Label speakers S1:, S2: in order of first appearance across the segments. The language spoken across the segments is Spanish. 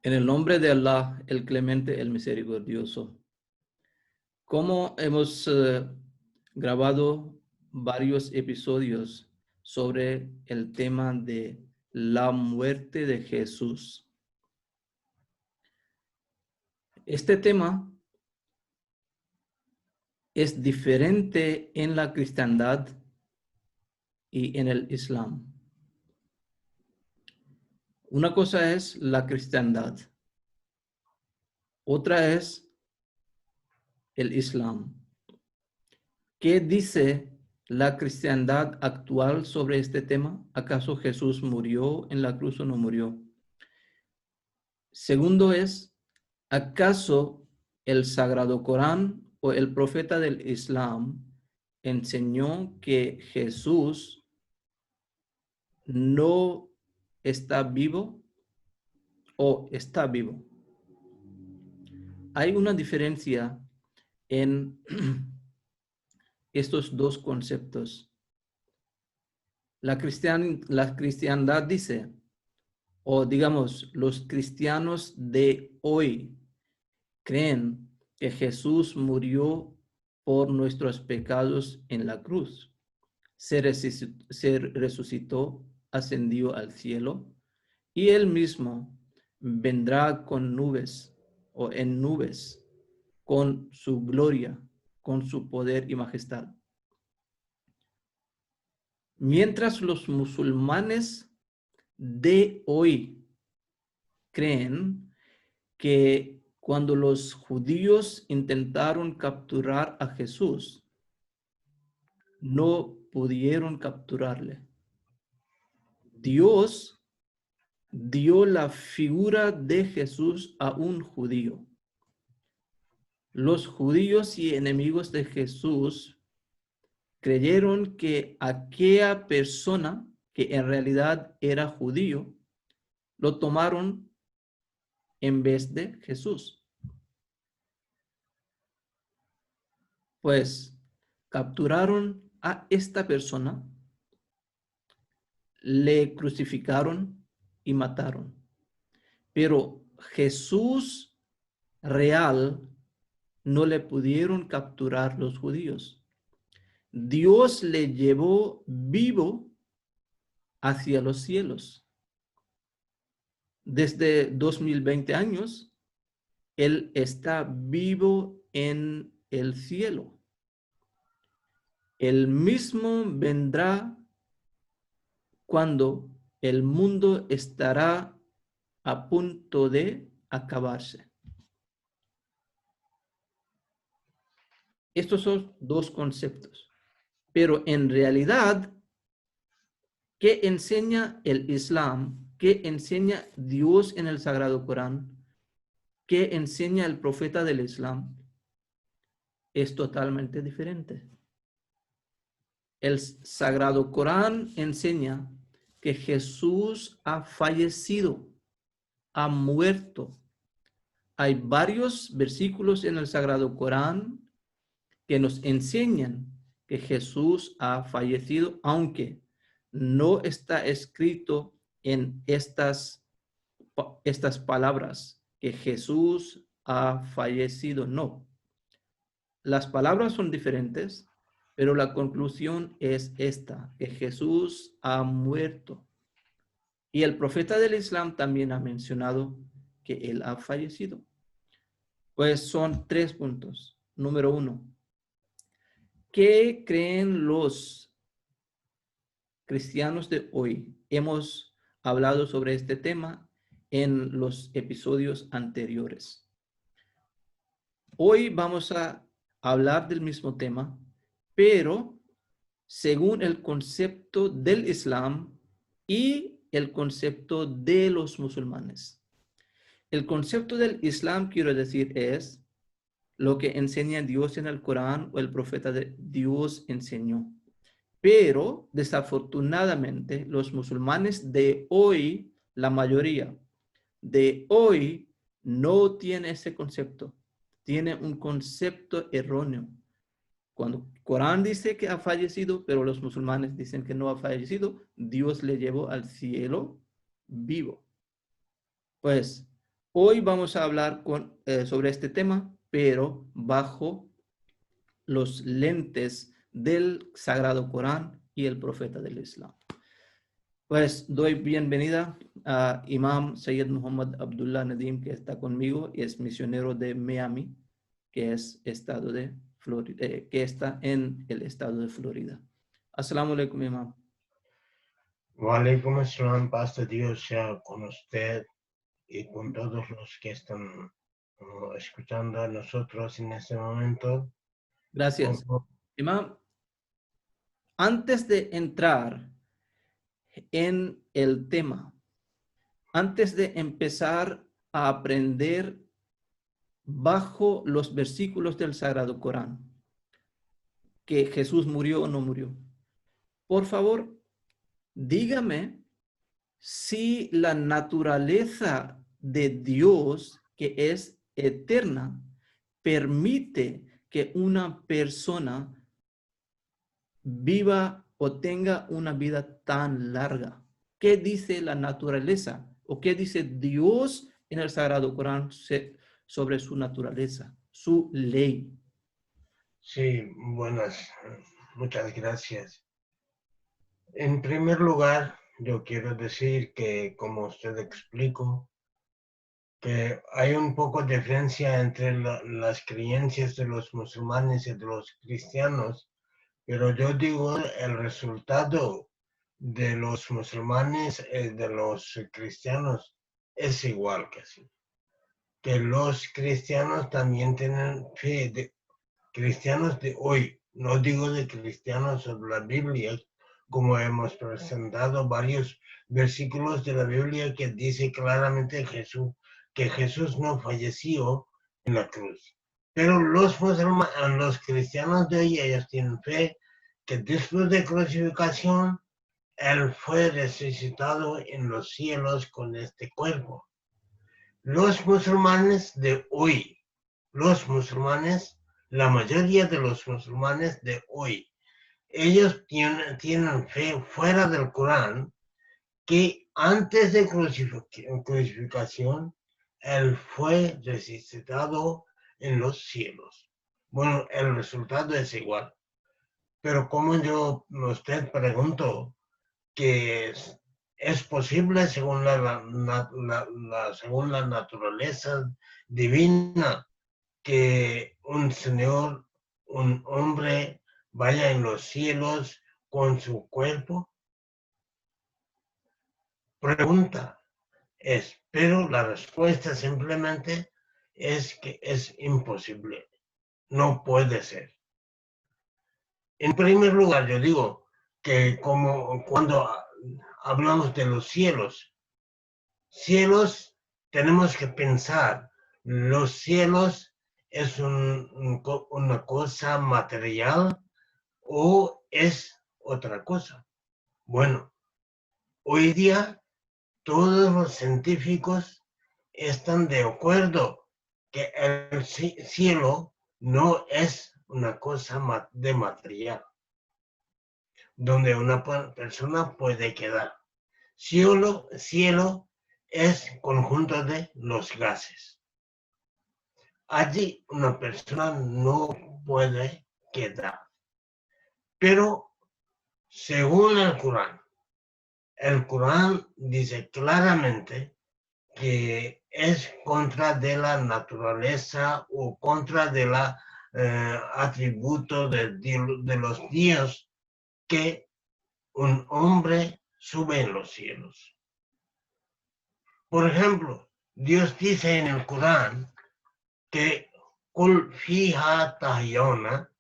S1: En el nombre de Allah, el clemente, el misericordioso. Como hemos grabado varios episodios sobre el tema de la muerte de Jesús, este tema es diferente en la cristiandad y en el Islam. Una cosa es la cristiandad, otra es el Islam. ¿Qué dice la cristiandad actual sobre este tema? ¿Acaso Jesús murió en la cruz o no murió? Segundo es, ¿acaso el Sagrado Corán o el profeta del Islam enseñó que Jesús no está vivo o está vivo? Hay una diferencia en estos dos conceptos. La cristiandad dice, o digamos, los cristianos de hoy creen que Jesús murió por nuestros pecados en la cruz. Se resucitó, ascendió al cielo y él mismo vendrá con nubes o en nubes con su gloria, con su poder y majestad. Mientras los musulmanes de hoy creen que cuando los judíos intentaron capturar a Jesús, no pudieron capturarle. Dios dio la figura de Jesús a un judío. Los judíos y enemigos de Jesús creyeron que aquella persona que en realidad era judío, lo tomaron en vez de Jesús. Pues capturaron a esta persona, le crucificaron y mataron. Pero Jesús real no le pudieron capturar los judíos. Dios le llevó vivo hacia los cielos. Desde 2020 años, Él está vivo en el cielo. Él mismo vendrá cuando el mundo estará a punto de acabarse. Estos son dos conceptos. Pero en realidad, ¿qué enseña el Islam? ¿Qué enseña Dios en el Sagrado Corán? ¿Qué enseña el profeta del Islam? Es totalmente diferente. El Sagrado Corán enseña que Jesús ha fallecido, ha muerto. Hay varios versículos en el Sagrado Corán que nos enseñan que Jesús ha fallecido, aunque no está escrito en estas palabras, que Jesús ha fallecido, no. Las palabras son diferentes, pero la conclusión es esta, que Jesús ha muerto. Y el profeta del Islam también ha mencionado que él ha fallecido. Pues son 3 puntos. Número 1. ¿Qué creen los cristianos de hoy? Hemos hablado sobre este tema en los episodios anteriores. Hoy vamos a hablar del mismo tema, pero según el concepto del Islam y el concepto de los musulmanes. El concepto del Islam, quiero decir, es lo que enseña Dios en el Corán o el profeta de Dios enseñó. Pero desafortunadamente los musulmanes de hoy, la mayoría de hoy, no tiene ese concepto. Tiene un concepto erróneo. Cuando el Corán dice que ha fallecido, pero los musulmanes dicen que no ha fallecido, Dios le llevó al cielo vivo. Pues Hoy vamos a hablar sobre este tema, pero bajo los lentes del Sagrado Corán y el profeta del Islam. Pues doy bienvenida a Imam Sayyid Muhammad Abdullah Nadim, que está conmigo y es misionero de Miami, que es estado de Florida, que está en el estado de Florida. Assalamu alaikum, Imam.
S2: Wa alaikum assalam, paz de Dios sea con usted y con todos los que están escuchando a nosotros en este momento.
S1: Gracias. Imam, antes de entrar en el tema, antes de empezar a aprender bajo los versículos del Sagrado Corán, que Jesús murió o no murió, por favor, dígame si la naturaleza de Dios, que es eterna, permite que una persona viva o tenga una vida tan larga. ¿Qué dice la naturaleza o qué dice Dios en el Sagrado Corán sobre su naturaleza, su ley?
S2: Sí, muchas gracias. En primer lugar, yo quiero decir que, como usted explicó, que hay un poco de diferencia entre las creencias de los musulmanes y de los cristianos, pero yo digo el resultado de los musulmanes y de los cristianos es igual casi. Que los cristianos también tienen fe, de cristianos de hoy, no digo de cristianos de la Biblia, como hemos presentado varios versículos de la Biblia que dice claramente que Jesús no falleció en la cruz. Pero los cristianos de hoy, ellos tienen fe que después de crucificación, Él fue resucitado en los cielos con este cuerpo. Los musulmanes de hoy, la mayoría de los musulmanes de hoy, ellos tienen fe fuera del Corán que antes de crucificación, Él fue resucitado en los cielos. Bueno, el resultado es igual. Pero como usted preguntó, que es posible según según la naturaleza divina que un señor, un hombre vaya en los cielos con su cuerpo? Pregunta pero la respuesta simplemente es que es imposible, no puede ser. En primer lugar, yo digo que como cuando hablamos de los cielos, tenemos que pensar, los cielos es una cosa material o es otra cosa. Bueno, hoy día todos los científicos están de acuerdo que el cielo no es una cosa de material, donde una persona puede quedar. Cielo es conjunto de los gases. Allí una persona no puede quedar. Pero según el Corán dice claramente que es contra de la naturaleza o contra de la atributo de los dioses que un hombre sube en los cielos. Por ejemplo, Dios dice en el Corán que Kul fiha tahyona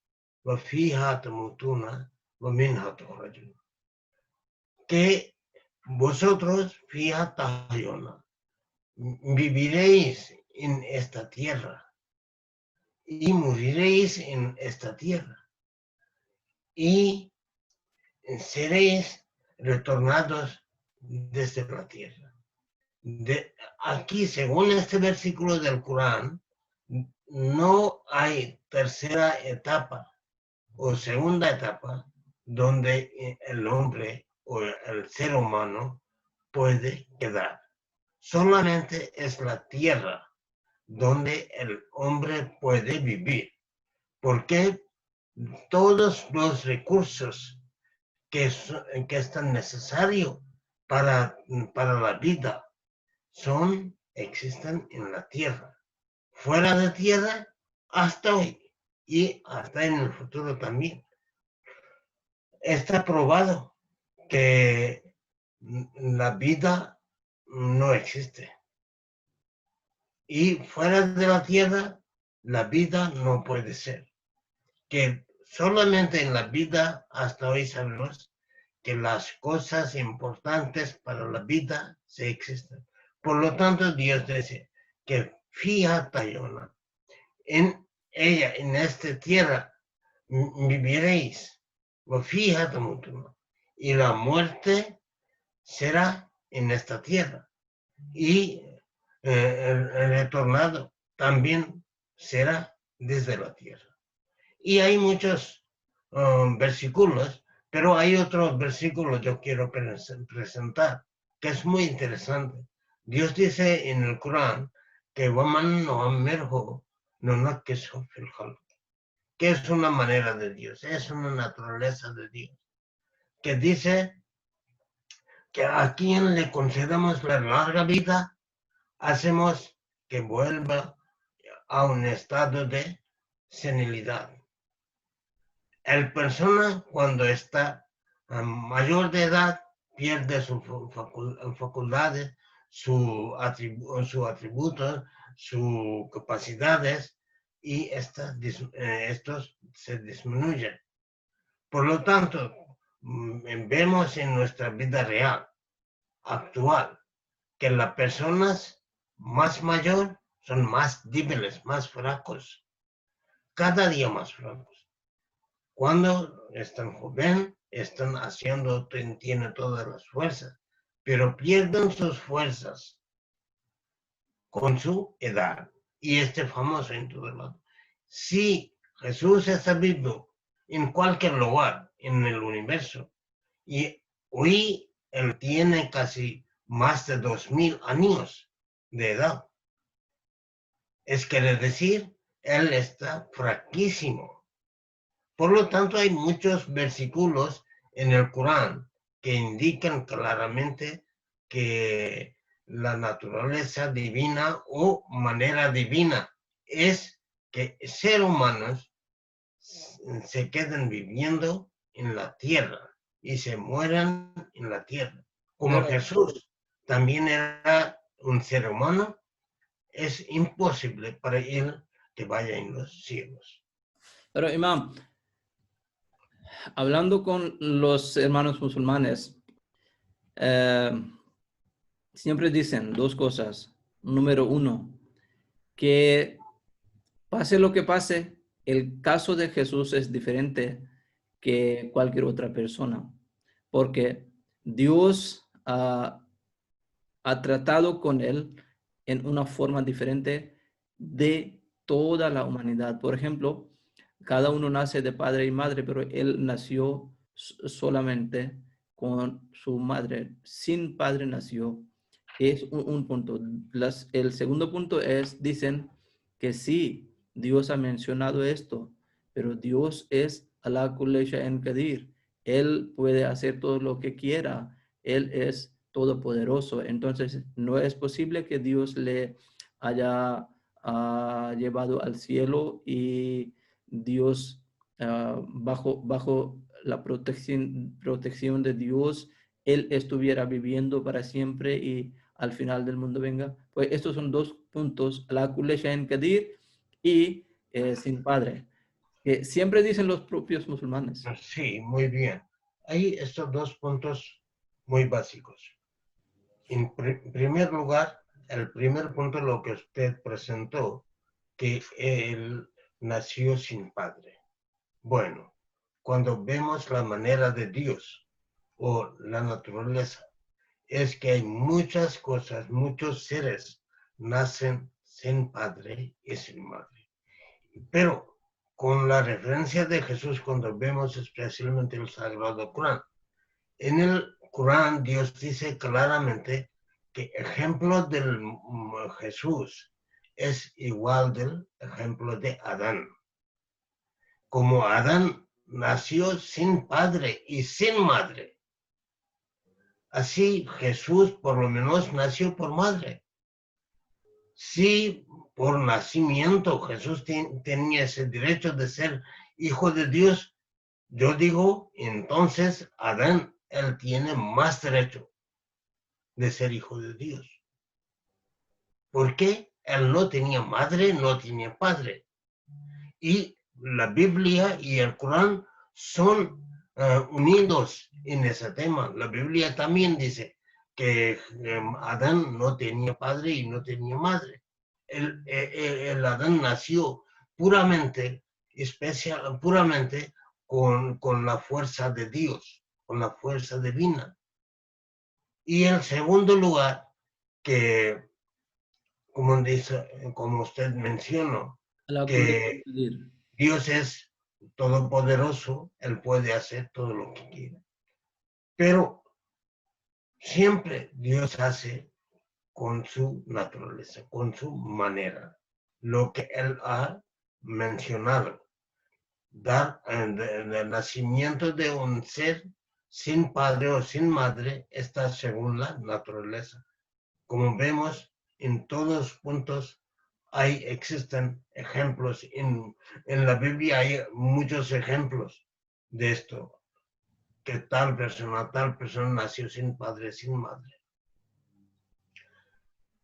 S2: wa fiha tamutuna wa minha tukhrajun. Que vosotros fiha tahyona viviréis en esta tierra y moriréis en esta tierra y seréis retornados desde la tierra. Aquí, según este versículo del Corán, no hay tercera etapa o segunda etapa donde el hombre o el ser humano puede quedar. solamente es la tierra donde el hombre puede vivir, porque todos los recursos que están necesarios para la vida existen en la tierra. Fuera de tierra, hasta hoy y hasta en el futuro también. Está probado que la vida no existe. Y fuera de la tierra, la vida no puede ser. Que solamente en la vida, hasta hoy sabemos que las cosas importantes para la vida se existen. Por lo tanto, Dios dice que fíjate, Yona, en ella, en esta tierra, viviréis. Fíjate mucho. Y la muerte será en esta tierra. Y el retornado también será desde la tierra. Y hay muchos versículos, pero hay otros versículos que yo quiero presentar, que es muy interesante. Dios dice en el Corán que Waman no amerjo no que es una manera de Dios, es una naturaleza de Dios, que dice que a quien le concedamos la larga vida, hacemos que vuelva a un estado de senilidad. El persona cuando está mayor de edad pierde sus facultades, sus atributos, sus capacidades y estos se disminuyen. Por lo tanto, vemos en nuestra vida real, actual, que las personas más mayores son más débiles, más flacos, cada día más flacos. Cuando están jóvenes, están haciendo, tienen todas las fuerzas, pero pierden sus fuerzas con su edad. Y famoso en todo el mundo. Si Jesús está vivo en cualquier lugar en el universo, y hoy él tiene casi más de 2000 años de edad, quiere decir, él está fraquísimo. Por lo tanto, hay muchos versículos en el Corán que indican claramente que la naturaleza divina o manera divina es que seres humanos se queden viviendo en la tierra y se mueran en la tierra. Como
S1: Pero,
S2: Jesús también era un ser humano, es imposible para él que vaya en los cielos.
S1: pero Imam, hablando con los hermanos musulmanes, siempre dicen dos cosas. Número uno, que pase lo que pase, el caso de Jesús es diferente que cualquier otra persona, porque Dios ha tratado con él en una forma diferente de toda la humanidad. Por ejemplo, cada uno nace de padre y madre, pero él nació solamente con su madre. Sin padre nació. Es un punto. El segundo punto es, dicen que sí, Dios ha mencionado esto, pero Dios es Alá Kulli Shay'in Qadir. Él puede hacer todo lo que quiera. Él es todopoderoso. Entonces, no es posible que Dios le haya llevado al cielo y Dios, bajo la protección de Dios, él estuviera viviendo para siempre y al final del mundo venga. Pues estos son dos puntos, la Kulli Shay'in Qadir y sin padre, que siempre dicen los propios musulmanes.
S2: Sí, muy bien. Hay estos dos puntos muy básicos. En primer lugar, el primer punto, lo que usted presentó, que él nació sin padre. Bueno, cuando vemos la manera de Dios o la naturaleza, es que hay muchas cosas, muchos seres nacen sin padre y sin madre. Pero con la referencia de Jesús, cuando vemos especialmente el Sagrado Corán, en el Corán Dios dice claramente que ejemplo del Jesús es igual del ejemplo de Adán. Como Adán nació sin padre y sin madre, así Jesús por lo menos nació por madre. Si por nacimiento Jesús tenía ese derecho de ser hijo de Dios, yo digo, entonces Adán, él tiene más derecho de ser hijo de Dios. ¿Por qué? Él no tenía madre, no tenía padre. Y la Biblia y el Corán son unidos en ese tema. La Biblia también dice que Adán no tenía padre y no tenía madre. El Adán nació puramente, puramente con la fuerza de Dios, con la fuerza divina. Y en segundo lugar, que como usted mencionó,
S1: La
S2: que
S1: concluir.
S2: Dios es todopoderoso, Él puede hacer todo lo que quiera. Pero siempre Dios hace con su naturaleza, con su manera, lo que Él ha mencionado. Dar el nacimiento de un ser sin padre o sin madre está según la naturaleza. Como vemos, en todos los puntos existen ejemplos. En la Biblia hay muchos ejemplos de esto, que tal persona nació sin padre, sin madre.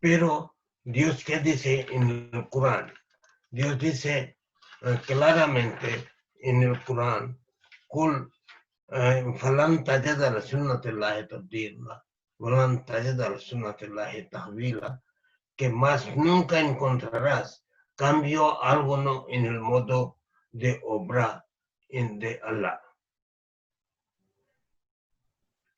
S2: Pero Dios, ¿qué dice en el Corán? Dios dice claramente en el Corán, قل فلن تجد لسنة الله تبديلا ولن تجد لسنة الله تحويلا, que más nunca encontrarás cambio alguno en el modo de obrar de Allah.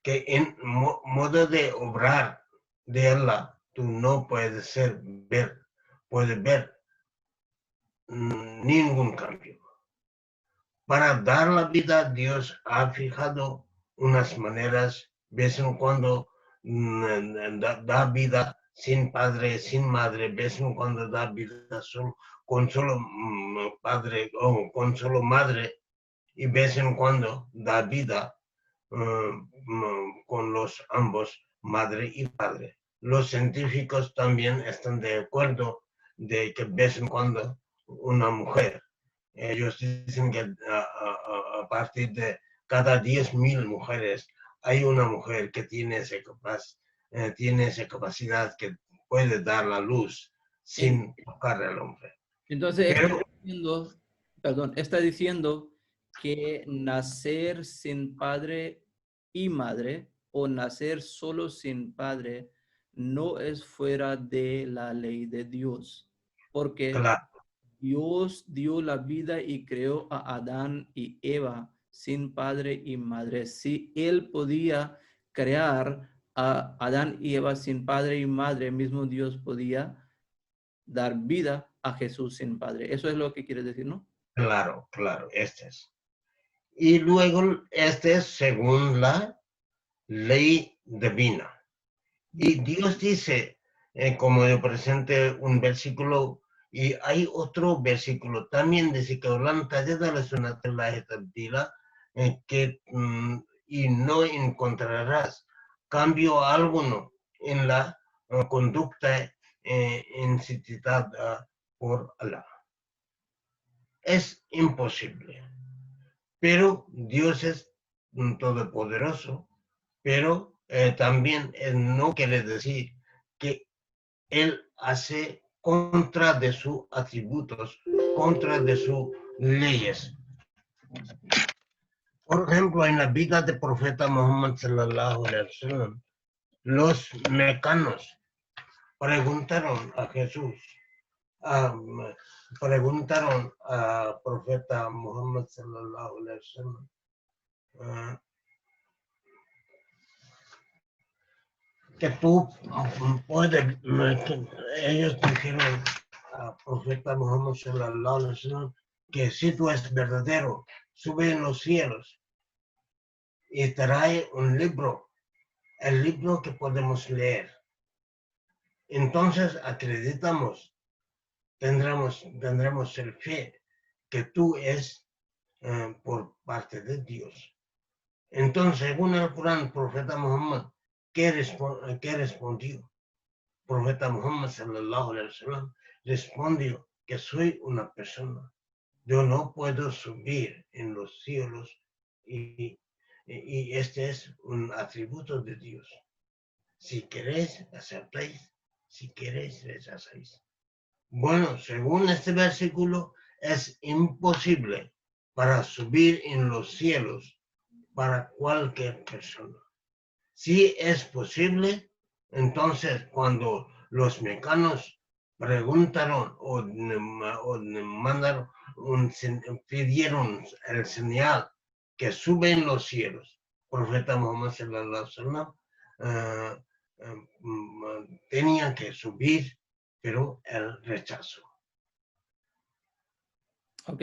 S2: Que en modo de obrar de Allah tú no puedes ver ningún cambio. Para dar la vida, Dios ha fijado unas maneras, vez en cuando da vida sin padre, sin madre, vez en cuando da vida con solo padre o con solo madre, y vez en cuando da vida con los ambos, madre y padre. Los científicos también están de acuerdo de que vez en cuando una mujer, ellos dicen que a partir de cada 10,000 mujeres hay una mujer que tiene esa capacidad que puede dar la luz sin tocar al hombre.
S1: Entonces,
S2: Pero,
S1: está diciendo que nacer sin padre y madre o nacer solo sin padre no es fuera de la ley de Dios, porque
S2: claro,
S1: Dios dio la vida y creó a Adán y Eva sin padre y madre. Si Él podía crear a Adán y Eva sin padre y madre, mismo Dios podía dar vida a Jesús sin padre. Eso es lo que quiere decir, ¿no?
S2: claro, este es. Y luego, este es según la ley divina. Y Dios dice, como yo presente un versículo, y hay otro versículo también, dice que y no encontrarás cambio alguno en la conducta incitada por Allah. Es imposible. Pero Dios es todopoderoso, pero también no quiere decir que Él hace contra de sus atributos, contra de sus leyes. Por ejemplo, en la vida del profeta Muhammad sallallahu alaihi wasallam, los mecanos preguntaron a Jesús, preguntaron al profeta Muhammad sallallahu alaihi wasallam, que tú puedes, ellos dijeron al profeta Muhammad sallallahu alaihi wasallam que si tú eres verdadero, sube en los cielos y trae un libro, el libro que podemos leer. entonces acreditamos, tendremos el fe que tú es por parte de Dios. Entonces, según el Corán, profeta Muhammad, ¿qué respondió? Profeta Muhammad sallallahu alaihi wasallam respondió que soy una persona. Yo no puedo subir en los cielos y este es un atributo de Dios. Si queréis, aceptáis. Si queréis, rechazáis. Bueno, según este versículo, es imposible para subir en los cielos para cualquier persona. Si es posible, entonces cuando los mecanos preguntaron o mandaron pidieron el señal que sube en los cielos, profeta Muhammad sallallahu alaihi wasallam tenía que subir, pero él rechazó.
S1: Ok.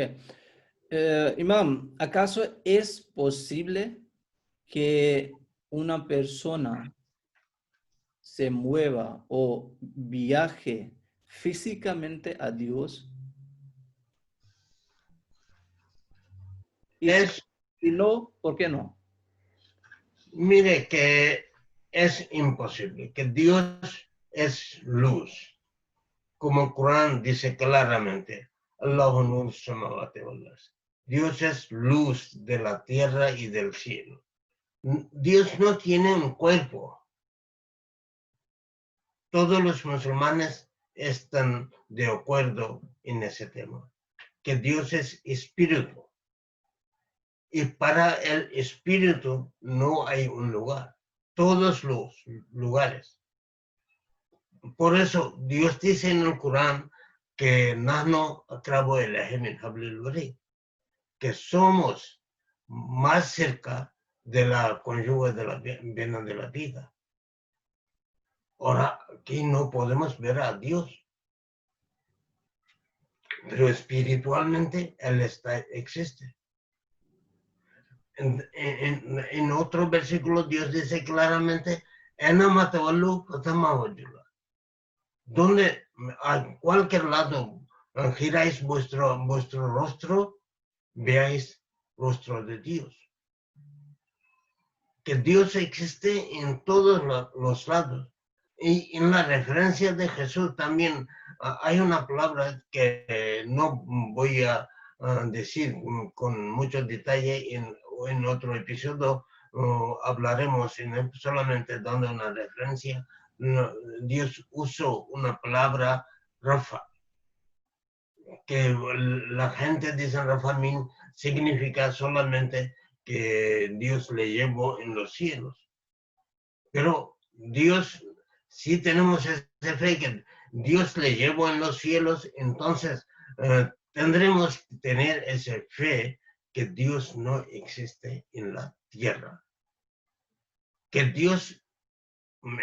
S1: Imam, ¿acaso es posible que una persona se mueva o viaje físicamente a Dios? Y si no, ¿por qué no?
S2: Mire que es imposible, que Dios es luz. Como el Corán dice claramente, Allahu nur samawati wal ard. Dios es luz de la tierra y del cielo. Dios no tiene un cuerpo. Todos los musulmanes están de acuerdo en ese tema, que Dios es espíritu. Y para el espíritu no hay un lugar. Todos los lugares. Por eso Dios dice en el Corán que nahnu aqrabu ilayhi min hablil warid, que somos más cerca de la cónyuge de la vena de la vida. Ahora, aquí no podemos ver a Dios, pero espiritualmente Él existe. En otro versículo Dios dice claramente, donde a cualquier lado giráis vuestro rostro, veáis rostro de Dios. Que Dios existe en todos los lados. Y en la referencia de Jesús también hay una palabra que no voy a decir con mucho detalle en otro episodio. Hablaremos solamente dando una referencia. Dios usó una palabra Rafa, que la gente dice Rafa significa solamente que Dios le llevó en los cielos. Pero Dios, si tenemos esa fe que Dios le llevó en los cielos, entonces tendremos que tener esa fe que Dios no existe en la tierra. Que Dios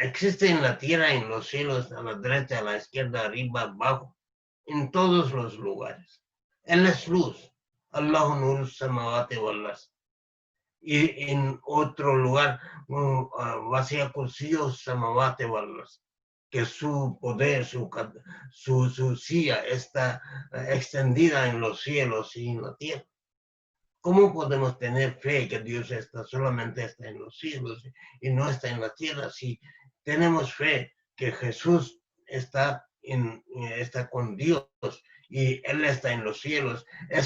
S2: existe en la tierra, en los cielos, a la derecha, a la izquierda, arriba, abajo, en todos los lugares. Él es luz. Allahu nur samawati wal ard. Y en otro lugar, vacía kursiyo samawati wal ard, que su poder, su silla está extendida en los cielos y en la tierra. ¿Cómo podemos tener fe que Dios solamente está en los cielos y no está en la tierra? Si tenemos fe que Jesús está con Dios y Él está en los cielos,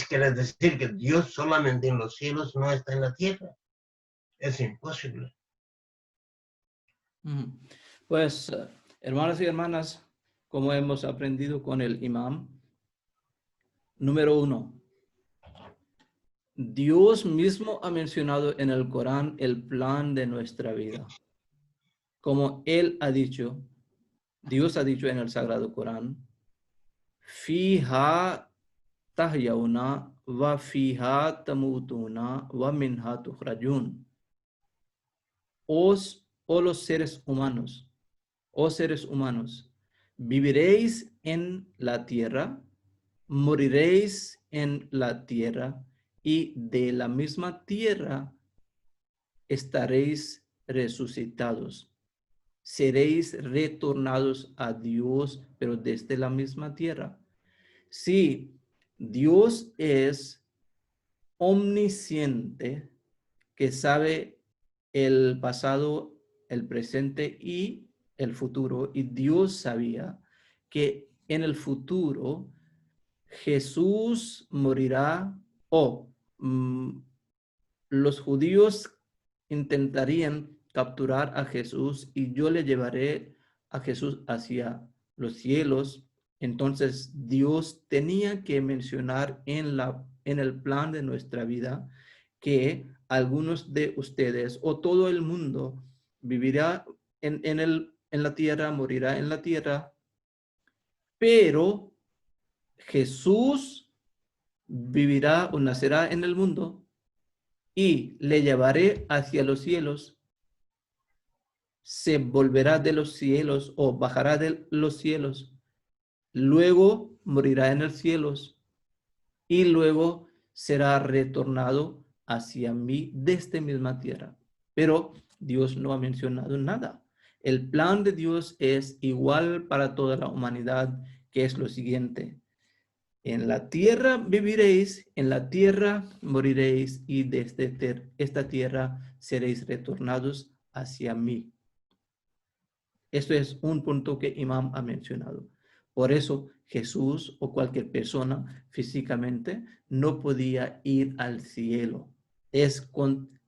S2: quiere decir que Dios solamente en los cielos no está en la tierra. Es imposible.
S1: Pues, hermanos y hermanas, como hemos aprendido con el imam, número 1, Dios mismo ha mencionado en el Corán el plan de nuestra vida. Como Él ha dicho, Dios ha dicho en el Sagrado Corán, Fiha tahyauna wa fiha tamutuna wa minha tukhrajun. Oh los seres humanos, viviréis en la tierra, moriréis en la tierra, y de la misma tierra estaréis resucitados. seréis retornados a Dios, pero desde la misma tierra. Sí, Dios es omnisciente, que sabe el pasado, el presente y el futuro. Y Dios sabía que en el futuro Jesús morirá o los judíos intentarían capturar a Jesús y yo le llevaré a Jesús hacia los cielos. Entonces Dios tenía que mencionar en el plan de nuestra vida que algunos de ustedes o todo el mundo vivirá en la tierra, morirá en la tierra, pero Jesús vivirá o nacerá en el mundo y le llevaré hacia los cielos, se volverá de los cielos o bajará de los cielos, luego morirá en los cielos y luego será retornado hacia mí desde misma tierra. Pero Dios no ha mencionado nada. El plan de Dios es igual para toda la humanidad, que es lo siguiente: en la tierra viviréis, en la tierra moriréis, y desde esta tierra seréis retornados hacia mí. Esto es un punto que Imam ha mencionado. Por eso Jesús o cualquier persona físicamente no podía ir al cielo. Es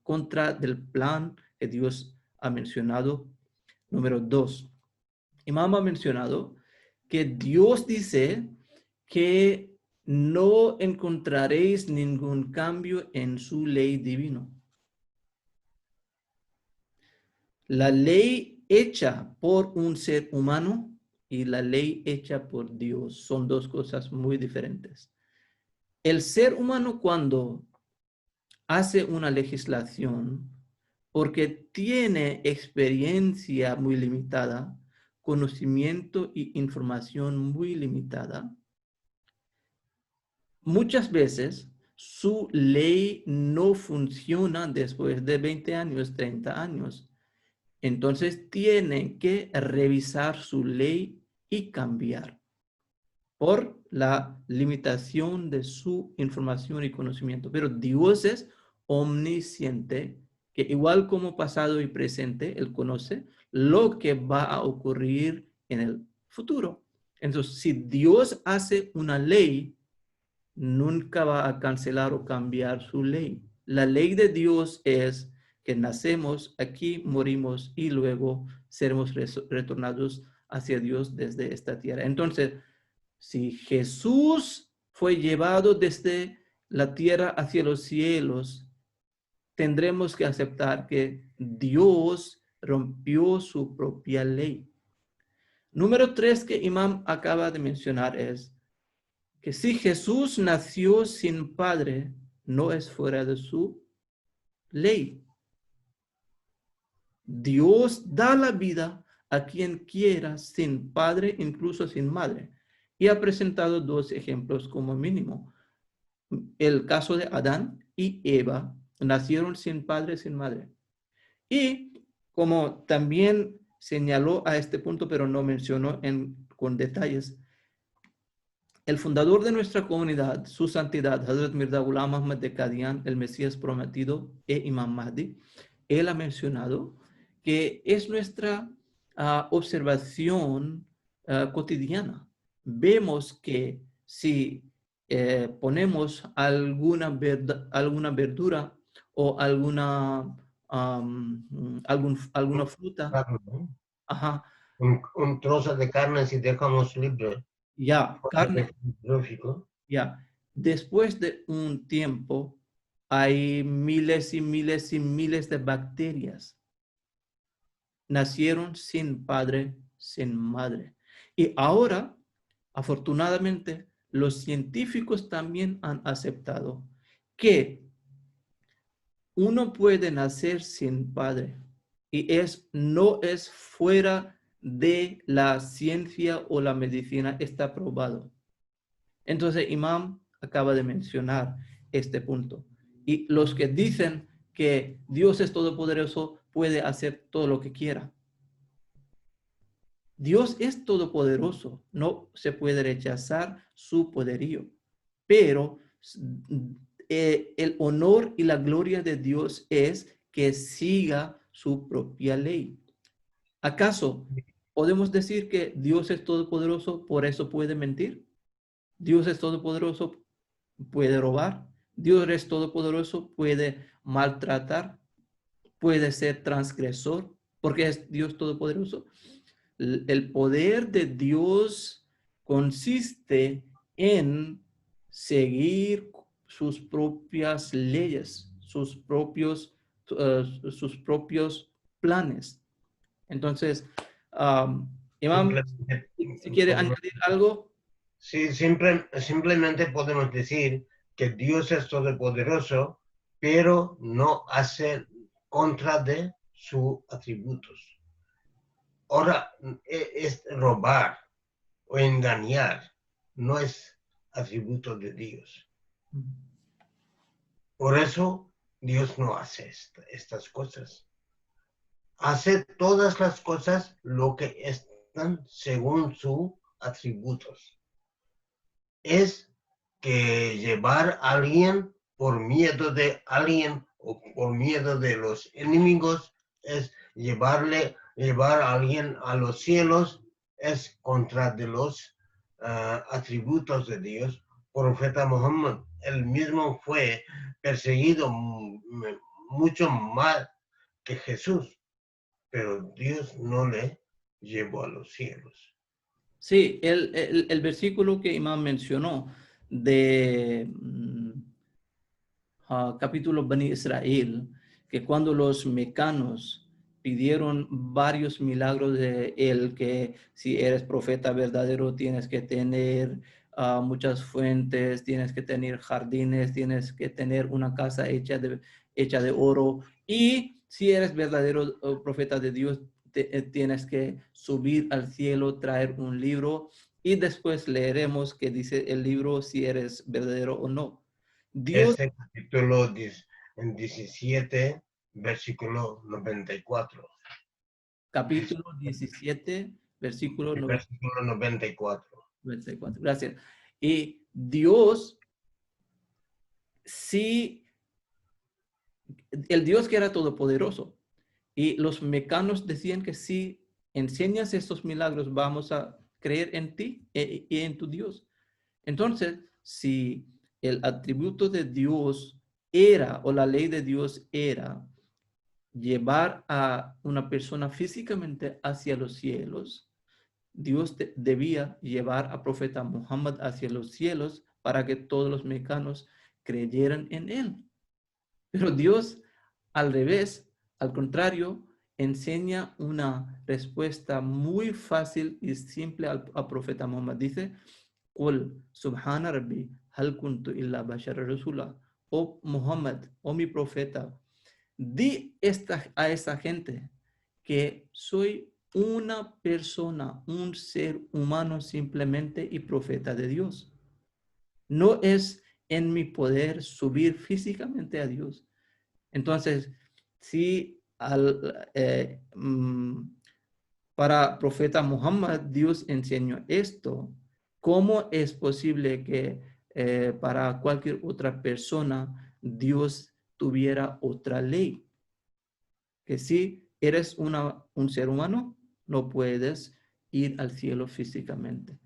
S1: contra del plan que Dios ha mencionado. Número 2. Imam ha mencionado que Dios dice que no encontraréis ningún cambio en su ley divino. La ley hecha por un ser humano y la ley hecha por Dios son dos cosas muy diferentes. El ser humano, cuando hace una legislación, porque tiene experiencia muy limitada, conocimiento y información muy limitada, muchas veces su ley no funciona después de 20 años, 30 años. Entonces tiene que revisar su ley y cambiar por la limitación de su información y conocimiento. Pero Dios es omnisciente, que igual como pasado y presente, Él conoce lo que va a ocurrir en el futuro. Entonces, si Dios hace una ley, nunca va a cancelar o cambiar su ley. La ley de Dios es que nacemos aquí, morimos y luego seremos retornados hacia Dios desde esta tierra. Entonces, si Jesús fue llevado desde la tierra hacia los cielos, tendremos que aceptar que Dios rompió su propia ley. Número 3 que Imam acaba de mencionar es que si Jesús nació sin padre, no es fuera de su ley. Dios da la vida a quien quiera sin padre, incluso sin madre. Y ha presentado dos ejemplos como mínimo. El caso de Adán y Eva nacieron sin padre, sin madre. Y como también señaló a este punto, pero no mencionó con detalles, el fundador de nuestra comunidad, su santidad, Hazrat Mirza Ghulam Ahmad de Qadian, el Mesías prometido e Imam Mahdi, él ha mencionado que es nuestra observación cotidiana. Vemos que si ponemos alguna verdura o alguna fruta,
S2: ¿no?
S1: ajá,
S2: Un trozo de carne si dejamos libre,
S1: ya, carne,
S2: lógico.
S1: ya, después de un tiempo hay miles y miles y miles de bacterias. Nacieron sin padre, sin madre. Y ahora, afortunadamente, los científicos también han aceptado que uno puede nacer sin padre y no es fuera de la ciencia o la medicina, está probado. Entonces, Imam acaba de mencionar este punto. Y los que dicen que Dios es todopoderoso puede hacer todo lo que quiera. Dios es todopoderoso, no se puede rechazar su poderío, pero el honor y la gloria de Dios es que siga su propia ley. ¿Acaso podemos decir que Dios es todopoderoso, por eso puede mentir? Dios es todopoderoso, puede robar. Dios es todopoderoso, puede maltratar, puede ser transgresor, porque es Dios todopoderoso. El poder de Dios consiste en seguir sus propias leyes, sus propios planes. Entonces, Imam,
S2: Simplemente
S1: si quiere
S2: podemos,
S1: añadir algo.
S2: sí, simplemente podemos decir que Dios es todopoderoso, pero no hace contra de sus atributos. Ahora, es robar o engañar, no es atributo de Dios. Por eso Dios no hace estas cosas. Hace todas las cosas lo que están según sus atributos. Es que llevar a alguien por miedo de alguien o por miedo de los enemigos, es llevar a alguien a los cielos, es contra de los atributos de Dios. Profeta Muhammad, él mismo fue perseguido mucho más que Jesús, pero Dios no le llevó a los cielos.
S1: Sí, el versículo que Imam mencionó de capítulo Bani Israel, que cuando los mecanos pidieron varios milagros de él, que si eres profeta verdadero tienes que tener muchas fuentes, tienes que tener jardines, tienes que tener una casa hecha de oro, y si eres verdadero profeta de Dios, tienes que subir al cielo, traer un libro, y después leeremos que dice el libro si eres verdadero o no. Dios,
S2: Este capítulo 17, versículo 94.
S1: capítulo 17, versículo
S2: El versículo 94.
S1: 94. Gracias. Y Dios, sí, el Dios que era todopoderoso. Y los mecanos decían que si enseñas estos milagros, vamos a creer en ti y en tu Dios. Entonces, si el atributo de Dios era, o la ley de Dios era, llevar a una persona físicamente hacia los cielos, Dios debía llevar a profeta Muhammad hacia los cielos para que todos los mexicanos creyeran en él. Pero Dios, al revés, al contrario, enseña una respuesta muy fácil y simple al profeta Muhammad. Dice, Qul subhana rabbi hal kuntu illa bashar rasula. Oh Muhammad, oh mi profeta, di a esa gente que soy una persona, un ser humano simplemente y profeta de Dios. No es en mi poder subir físicamente a Dios. Entonces, si para profeta Muhammad Dios enseñó esto, ¿cómo es posible que para cualquier otra persona Dios tuviera otra ley? Que si eres un ser humano, no puedes ir al cielo físicamente.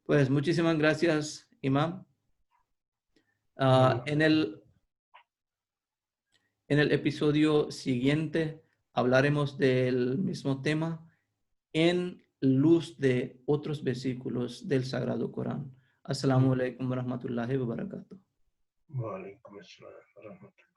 S1: Pues muchísimas gracias, Imam. En el episodio siguiente hablaremos del mismo tema en luz de otros versículos del Sagrado Corán. Assalamu alaikum wa rahmatullahi wa barakatuh.
S2: Wa alaikum assalam wa rahmatullahi.